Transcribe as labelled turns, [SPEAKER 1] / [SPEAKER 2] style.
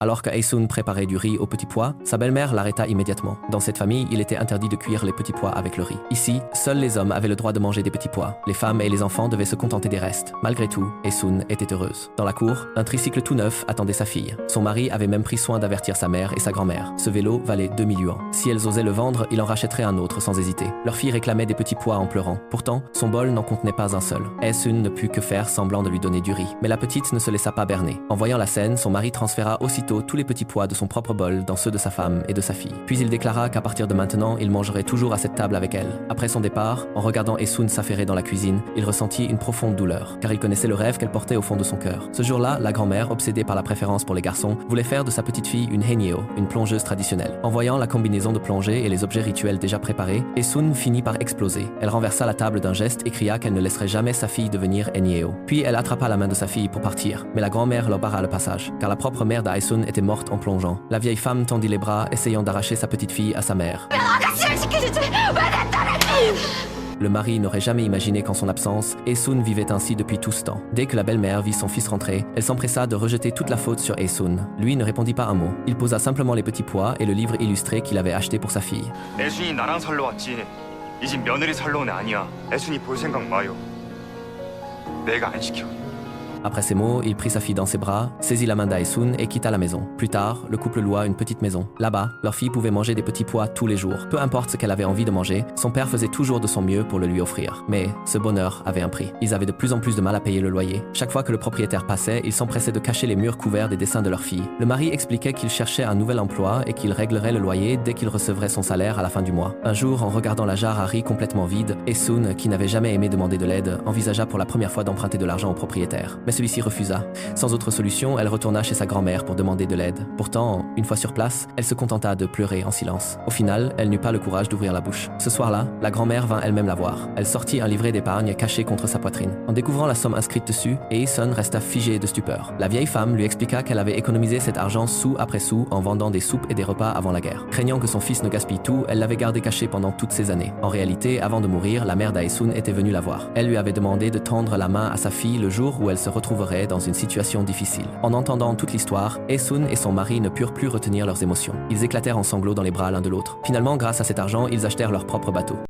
[SPEAKER 1] Alors que Aesun préparait du riz aux petits pois, sa belle-mère l'arrêta immédiatement. Dans cette famille, il était interdit de cuire les petits pois avec le riz. Ici, seuls les hommes avaient le droit de manger des petits pois. Les femmes et les enfants devaient se contenter des restes. Malgré tout, Aesun était heureuse. Dans la cour, un tricycle tout neuf attendait sa fille. Son mari avait même pris soin d'avertir sa mère et sa grand-mère. Ce vélo valait 2 000 yuans. Si elles osaient le vendre, il en rachèterait un autre sans hésiter. Leur fille réclamait des petits pois en pleurant. Pourtant, son bol n'en contenait pas un seul. Aesun ne put que faire semblant de lui donner du riz. Mais la petite ne se laissa pas berner. En voyant la scène, son mari transféra aussitôt tous les petits pois de son propre bol dans ceux de sa femme et de sa fille. Puis il déclara qu'à partir de maintenant, il mangerait toujours à cette table avec elle. Après son départ, en regardant Aesun s'affairer dans la cuisine, il ressentit une profonde douleur, car il connaissait le rêve qu'elle portait au fond de son cœur. Ce jour-là, la grand-mère, obsédée par la préférence pour les garçons, voulait faire de sa petite fille une haenyeo, une plongeuse traditionnelle. En voyant la combinaison de plongée et les objets rituels déjà préparés, Aesun finit par exploser. Elle renversa la table d'un geste et cria qu'elle ne laisserait jamais sa fille devenir haenyeo. Puis elle attrapa la main de sa fille pour partir, mais la grand-mère leur barra le passage, car la propre mère d'Aesun était morte en plongeant. La vieille femme tendit les bras, essayant d'arracher sa petite fille à sa mère. Le mari n'aurait jamais imaginé qu'en son absence, Aesun vivait ainsi depuis tout ce temps. Dès que la belle-mère vit son fils rentrer, elle s'empressa de rejeter toute la faute sur Aesun. Lui ne répondit pas un mot. Il posa simplement les petits pois et le livre illustré qu'il avait acheté pour sa fille.
[SPEAKER 2] 애순이 나랑 살러 왔지. 이 집 며느리 살러 온 애 아니야. 애순이 볼 생각 마요. 내가 안 시켜.
[SPEAKER 1] Après ces mots, il prit sa fille dans ses bras, saisit la main d'Aesun et quitta la maison. Plus tard, le couple loua une petite maison. Là-bas, leur fille pouvait manger des petits pois tous les jours. Peu importe ce qu'elle avait envie de manger, son père faisait toujours de son mieux pour le lui offrir. Mais ce bonheur avait un prix. Ils avaient de plus en plus de mal à payer le loyer. Chaque fois que le propriétaire passait, ils s'empressaient de cacher les murs couverts des dessins de leur fille. Le mari expliquait qu'il cherchait un nouvel emploi et qu'il réglerait le loyer dès qu'il recevrait son salaire à la fin du mois. Un jour, en regardant la jarre à riz complètement vide, Aesun, qui n'avait jamais aimé demander de l'aide, envisagea pour la première fois d'emprunter de l'argent au propriétaire. Mais celui-ci refusa. Sans autre solution, elle retourna chez sa grand-mère pour demander de l'aide. Pourtant, une fois sur place, elle se contenta de pleurer en silence. Au final, elle n'eut pas le courage d'ouvrir la bouche. Ce soir-là, la grand-mère vint elle-même la voir. Elle sortit un livret d'épargne caché contre sa poitrine. En découvrant la somme inscrite dessus, Aesun resta figé de stupeur. La vieille femme lui expliqua qu'elle avait économisé cet argent sou après sou en vendant des soupes et des repas avant la guerre. Craignant que son fils ne gaspille tout, elle l'avait gardé caché pendant toutes ces années. En réalité, avant de mourir, la mère d'Aesun était venue la voir. Elle lui avait demandé de tendre la main à sa fille le jour où elle se retrouverait dans une situation difficile. En entendant toute l'histoire, Aesun et son mari ne purent plus retenir leurs émotions. Ils éclatèrent en sanglots dans les bras l'un de l'autre. Finalement, grâce à cet argent, ils achetèrent leur propre bateau.